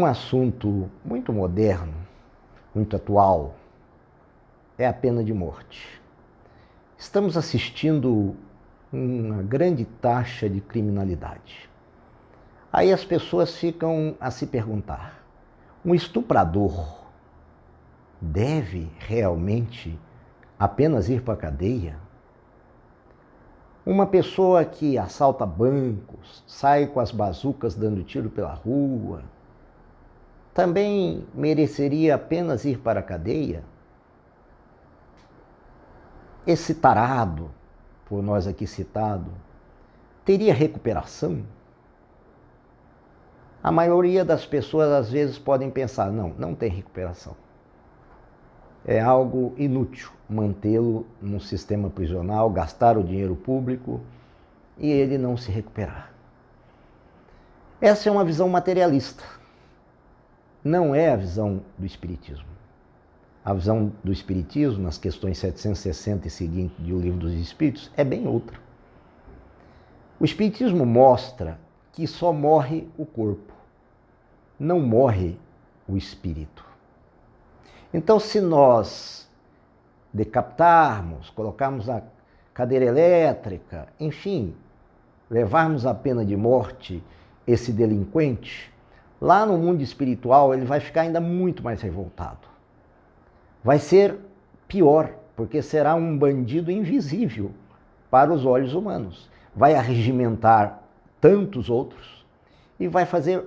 assunto muito moderno, muito atual, é a pena de morte. Estamos assistindo uma grande taxa de criminalidade. Aí as pessoas ficam a se perguntar: um estuprador deve realmente apenas ir para a cadeia? Uma pessoa que assalta bancos, sai com as bazucas dando tiro pela rua, também mereceria apenas ir para a cadeia? Esse tarado, por nós aqui citado, teria recuperação? A maioria das pessoas às vezes podem pensar: não tem recuperação. É algo inútil mantê-lo no sistema prisional, gastar o dinheiro público e ele não se recuperar. Essa é uma visão materialista. Não é a visão do Espiritismo. A visão do Espiritismo, nas questões 760 e seguinte do Livro dos Espíritos, é bem outra. O Espiritismo mostra que só morre o corpo, não morre o espírito. Então, se nós decapitarmos, colocarmos a cadeira elétrica, enfim, levarmos a pena de morte esse delinquente, lá no mundo espiritual ele vai ficar ainda muito mais revoltado. Vai ser pior, porque será um bandido invisível para os olhos humanos. Vai arregimentar tantos outros e vai fazer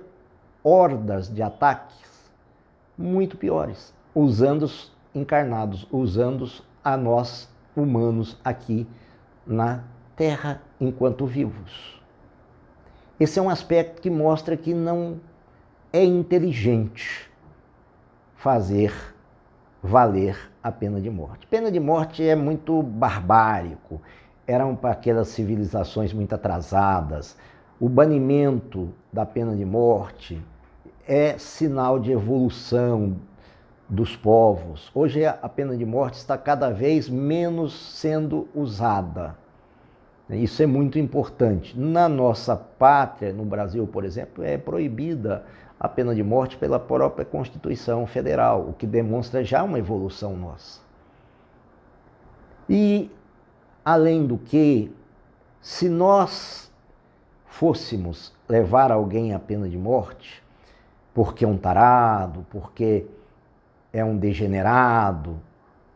hordas de ataques muito piores, usando-os encarnados, usando-os a nós humanos aqui na Terra enquanto vivos. Esse é um aspecto que mostra que não é inteligente fazer valer a pena de morte. Pena de morte é muito barbárico, eram para aquelas civilizações muito atrasadas. O banimento da pena de morte é sinal de evolução dos povos. Hoje a pena de morte está cada vez menos sendo usada. Isso é muito importante. Na nossa pátria, no Brasil, por exemplo, é proibida a pena de morte pela própria Constituição Federal, o que demonstra já uma evolução nossa. E, além do que, se nós fôssemos levar alguém à pena de morte, porque é um tarado, porque é um degenerado,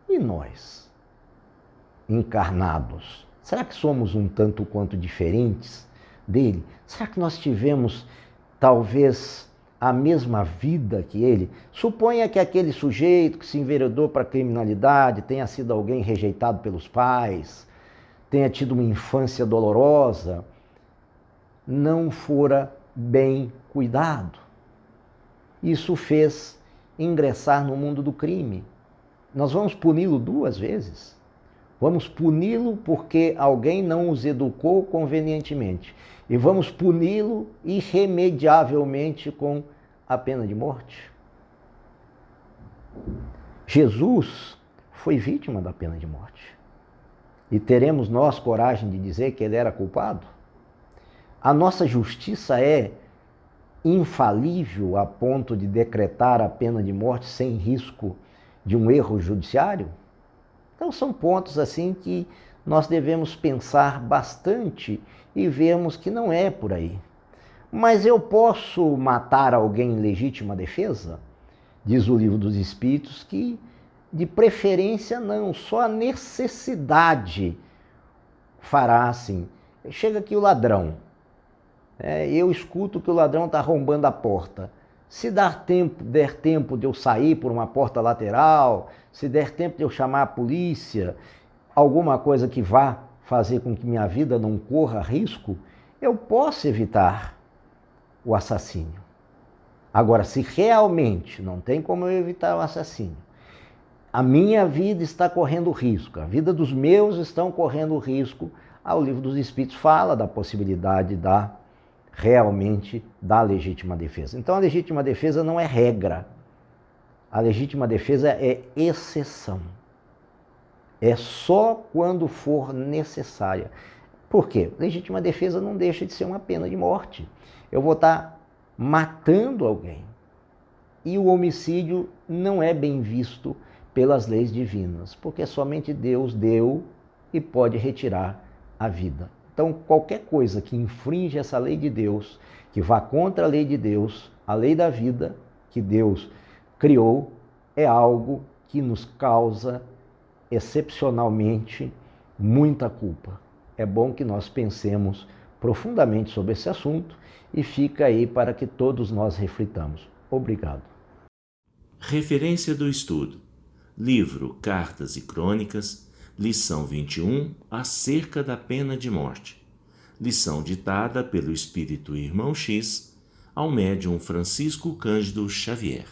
e nós, encarnados, será que somos um tanto quanto diferentes dele? Será que nós tivemos, talvez, a mesma vida que ele? Suponha que aquele sujeito que se enveredou para a criminalidade tenha sido alguém rejeitado pelos pais, tenha tido uma infância dolorosa, não fora bem cuidado. Isso o fez ingressar no mundo do crime. Nós vamos puni-lo duas vezes. Vamos puni-lo porque alguém não os educou convenientemente. E vamos puni-lo irremediavelmente com a pena de morte. Jesus foi vítima da pena de morte. E teremos nós coragem de dizer que ele era culpado? A nossa justiça é infalível a ponto de decretar a pena de morte sem risco de um erro judiciário? Então são pontos assim que nós devemos pensar bastante e vermos que não é por aí. Mas eu posso matar alguém em legítima defesa? Diz o Livro dos Espíritos que, de preferência, não, só a necessidade fará assim. Chega aqui o ladrão, eu escuto que o ladrão está arrombando a porta. Se der tempo de eu sair por uma porta lateral, se der tempo de eu chamar a polícia, alguma coisa que vá fazer com que minha vida não corra risco, eu posso evitar o assassínio. Agora, se realmente não tem como eu evitar o assassínio, a minha vida está correndo risco, a vida dos meus estão correndo risco, o Livro dos Espíritos fala da possibilidade realmente da legítima defesa. Então a legítima defesa não é regra. A legítima defesa é exceção. É só quando for necessária. Por quê? Legítima defesa não deixa de ser uma pena de morte. Eu vou estar matando alguém. E o homicídio não é bem visto pelas leis divinas, porque somente Deus deu e pode retirar a vida. Então, qualquer coisa que infringe essa lei de Deus, que vá contra a lei de Deus, a lei da vida que Deus criou, é algo que nos causa excepcionalmente muita culpa. É bom que nós pensemos profundamente sobre esse assunto e fica aí para que todos nós reflitamos. Obrigado. Referência do estudo: livro Cartas e Crônicas, lição 21, acerca da pena de morte. Lição ditada pelo espírito Irmão X ao médium Francisco Cândido Xavier.